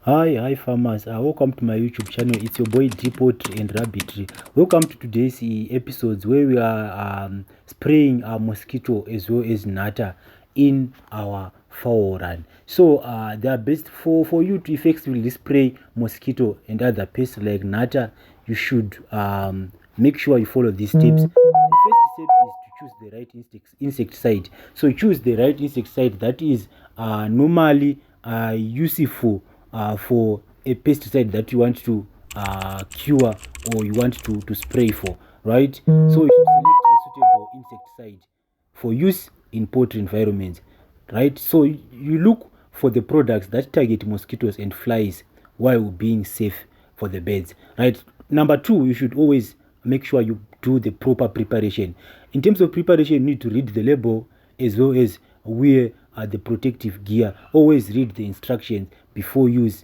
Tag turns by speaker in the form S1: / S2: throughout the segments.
S1: Hi farmers. Welcome to my YouTube channel. It's your boy Poultry and Rabbitry. Welcome to today's episodes where we are spraying our mosquito as well as gnat in our fowl run. So they are best for you to effectively spray mosquito and other pests like gnat. You should make sure you follow these steps. The first step is to choose the right insecticide. So choose the right insecticide that is normally useful for a pesticide that you want to cure or you want to spray for, right? So you should select a suitable insecticide for use in poultry environments, right? So you look for the products that target mosquitoes and flies while being safe for the birds, right? Number two, you should always make sure you do the proper preparation. In terms of preparation, you need to read the label as well as wear the protective gear. Always read the instructions before using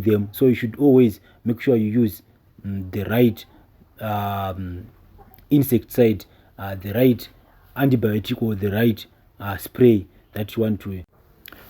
S1: them. So you should always make sure you use the right insecticide, the right antibiotic or the right spray that you want to.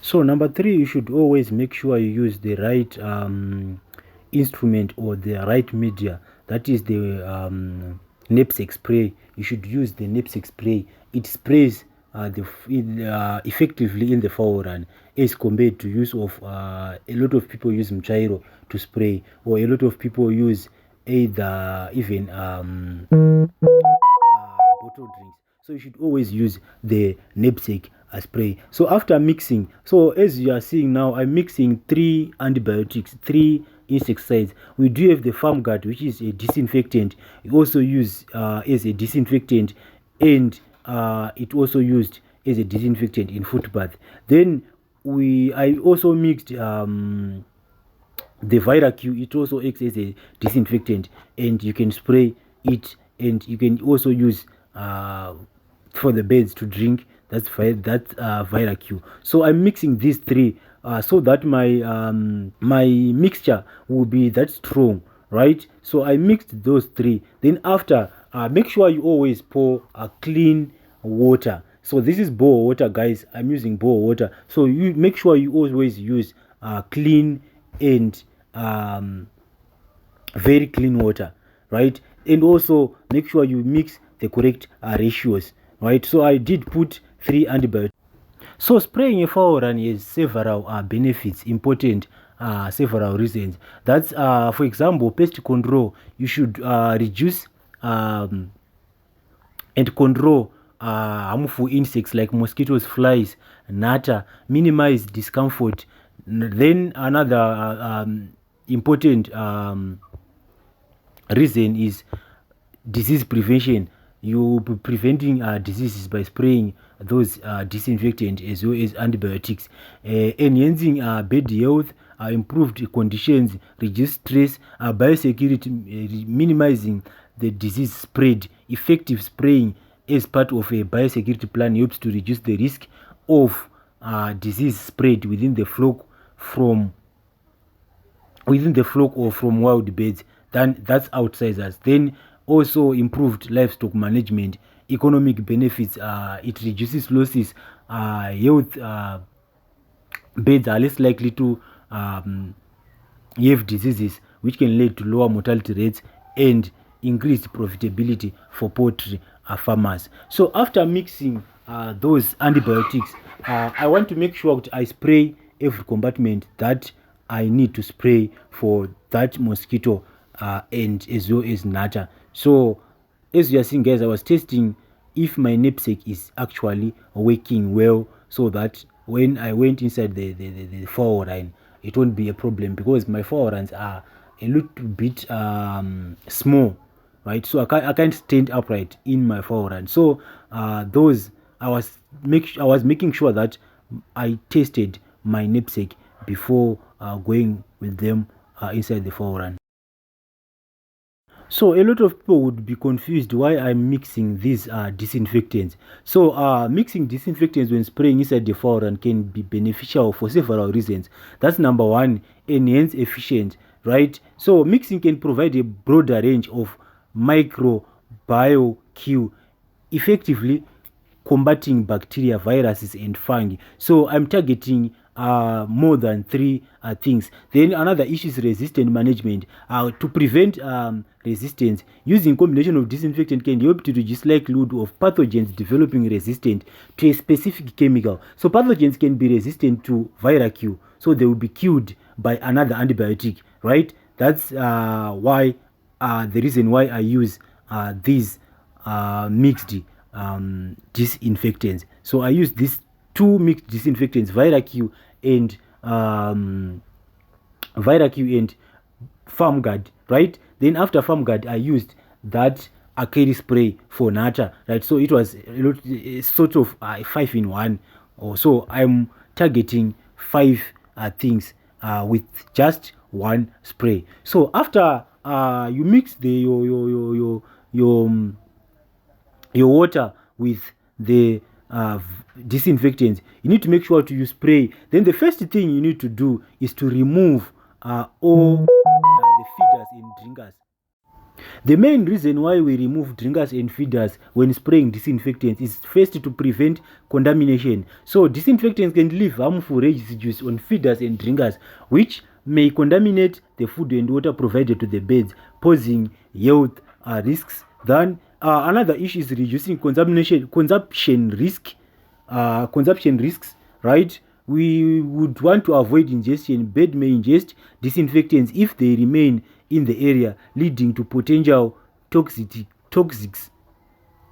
S1: So number three, you should always make sure you use the right instrument or the right media. That is the knapsack spray. You should use the knapsack spray. It sprays effectively in the fowl run as compared to use of a lot of people use mchairo to spray, or a lot of people use either even bottled drinks. So you should always use the knapsack spray. So after mixing, so as you are seeing now, I'm mixing 3 antibiotics, 3 insecticides. We do have the farm guard, which is a disinfectant. We also use as a disinfectant, and it also used as a disinfectant in foot bath. Then I also mixed the Viracue. It also acts as a disinfectant, and you can spray it, and you can also use for the birds to drink. That's Viracue. So I'm mixing these 3 so that my mixture will be that strong, right? So I mixed those 3. Then after, make sure you always pour clean water. So this is bore water, guys. I'm using bore water. So you make sure you always use clean and very clean water, right? And also make sure you mix the correct ratios, right? So I did put 3 antibiotics. So spraying a fowl run has several benefits, important several reasons. That's for example, pest control. You should reduce and control harmful insects like mosquitoes, flies, gnat, minimize discomfort. Then another important reason is disease prevention. You'll be preventing diseases by spraying those disinfectant as well as antibiotics, enhancing bird health, improved conditions, reduce stress, biosecurity, minimizing the disease spread. Effective spraying as part of a biosecurity plan helps to reduce the risk of disease spread within the flock or from wild birds. That's outsiders. Then also improved livestock management, economic benefits. It reduces losses. Health birds are less likely to have diseases, which can lead to lower mortality rates and increased profitability for poultry farmers. So after mixing those antibiotics, I want to make sure that I spray every compartment that I need to spray for that mosquito and as well as gnat. So as you are seeing, guys, I was testing if my knapsack is actually working well, so that when I went inside the fowl run, it won't be a problem, because my fowl runs are a little bit small, right? So I can't stand upright in my fowl run. So those I was making sure that I tested my knapsack before going with them inside the fowl run. So a lot of people would be confused why I'm mixing these disinfectants. So mixing disinfectants when spraying inside the fowl run can be beneficial for several reasons. That's number one, enhance efficiency, right? So mixing can provide a broader range of microbial cue effectively combating bacteria, viruses, and fungi. So I'm targeting more than 3 things. Then another issue is resistant management. To prevent resistance, using combination of disinfectant can help to reduce likelihood of pathogens developing resistant to a specific chemical. So pathogens can be resistant to Viracue, so they will be killed by another antibiotic, right? That's why the reason why I use these mixed disinfectants. So I use these 2 mixed disinfectants, Viracue and FarmGuard, right? Then after FarmGuard, I used that Akeri spray for Nata, right? So it was sort of 5 in 1. So I'm targeting 5 things with just 1 spray. So after you mix your water with the disinfectants, you need to make sure to use spray. Then the first thing you need to do is to remove all the feeders and drinkers. The main reason why we remove drinkers and feeders when spraying disinfectants is first to prevent contamination. So disinfectants can leave harmful residues on feeders and drinkers, which may contaminate the food and water provided to the birds, posing health risks. Then another issue is reducing consumption risks, right? We would want to avoid ingestion. Bird may ingest disinfectants if they remain in the area, leading to potential toxics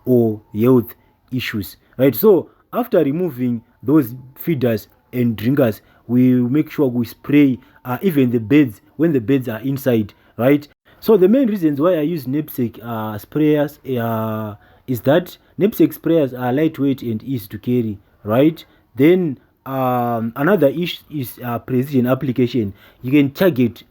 S1: or health issues, right? So after removing those feeders and drinkers, we make sure we spray even the beds when the beds are inside, right? So the main reasons why I use knapsack sprayers is that knapsack sprayers are lightweight and easy to carry, right? Then another issue is precision application. You can target.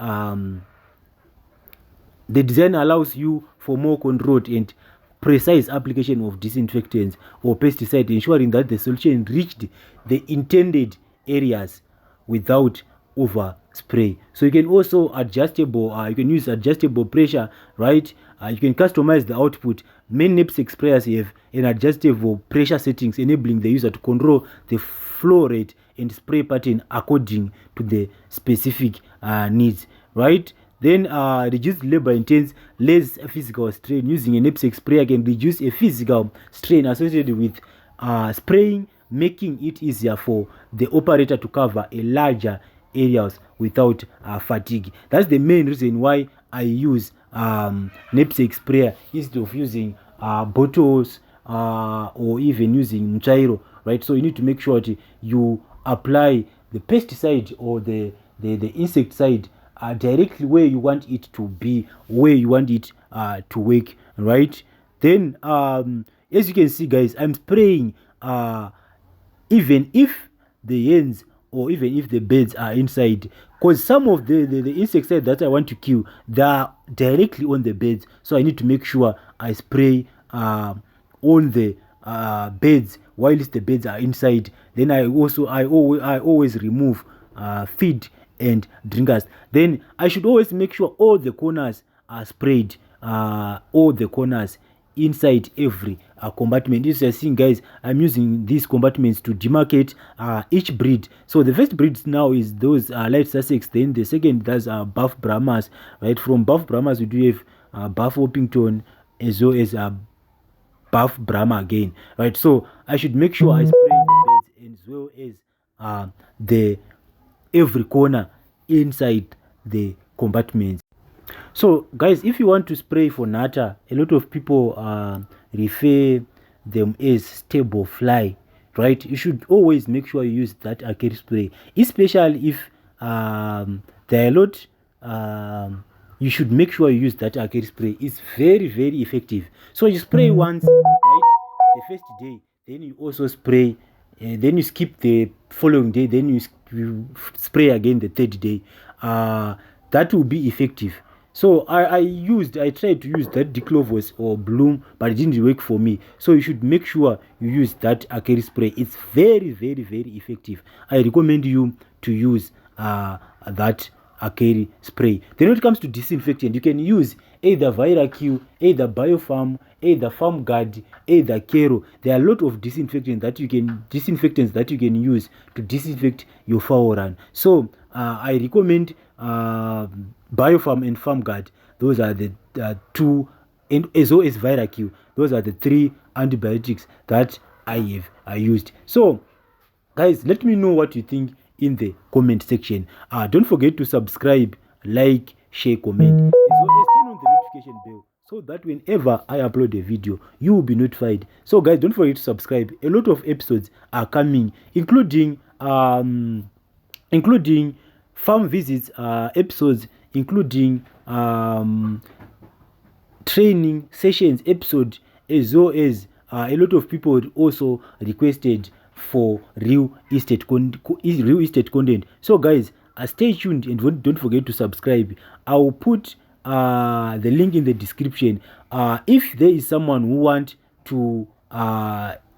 S1: The design allows you for more controlled and precise application of disinfectants or pesticide, ensuring that the solution reached the intended areas without overspray. So you can also you can use adjustable pressure, right? You can customize the output. Many knapsack sprayers have an adjustable pressure settings, enabling the user to control the flow rate and spray pattern according to the specific needs, right? Then reduce labor intense, less physical strain. Using a knapsack sprayer can reduce a physical strain associated with spraying, making it easier for the operator to cover a larger areas without fatigue. That's the main reason why I use knapsack sprayer instead of using bottles or even using mchairo, right? So you need to make sure that you apply the pesticide or the insecticide directly where you want it to be, where you want it to work, right? Then as you can see, guys, I'm spraying even if the hens or even if the birds are inside, because some of the insecticide that I want to kill, they are directly on the birds. So I need to make sure I spray on the birds whilst the birds are inside. Then I always remove feed and drinkers. Then I should always make sure all the corners are sprayed, all the corners inside every compartment. As you're seeing, guys, I'm using these compartments to demarcate each breed. So the first breed now is those light Sussex. Then the second, that's Buff Brahmas, right? From Buff Brahmas we do have Buff Orpington as well as Buff Brahma again, right? So I should make sure I spray the beds as well as the every corner inside the compartments. So guys, if you want to spray for Nata, a lot of people refer them as stable fly, right? You should always make sure you use that Akeri spray, especially if there are a lot. You should make sure you use that Akeri spray. It's very, very effective. So you spray once, right, the first day, then you also spray, then you skip the following day, then you spray again the third day. That will be effective. So I tried to use that Diclovos or Bloom, but it didn't work for me. So you should make sure you use that Akeri spray. It's very, very, very effective. I recommend you to use that carry spray. Then when it comes to disinfectant, you can use either ViraQ, either Biofarm, either FarmGuard, either Kero. There are a lot of disinfectants that you can use to disinfect your fowl run. So I recommend Biofarm and FarmGuard. Those are the two, and as well as ViraQ. Those are the 3 antibiotics that I have used. So guys, let me know what you think in the comment section. Don't forget to subscribe, like, share, comment, as well as turn on the notification bell so that whenever I upload a video, you will be notified. So guys, don't forget to subscribe. A lot of episodes are coming, including farm visits episodes, including training sessions episode, as well as a lot of people also requested for real estate content. So guys, stay tuned and don't forget to subscribe. I'll put the link in the description. If there is someone who want to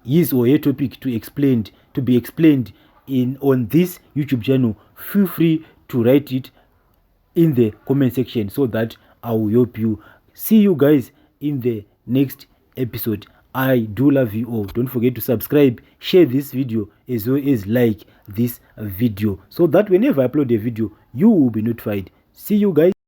S1: his or her topic to be explained on this YouTube channel, feel free to write it in the comment section so that I will help you. See you guys in the next episode. I do love you all. Don't forget to subscribe, share this video, as well as like this video so that whenever I upload a video, you will be notified. See you guys.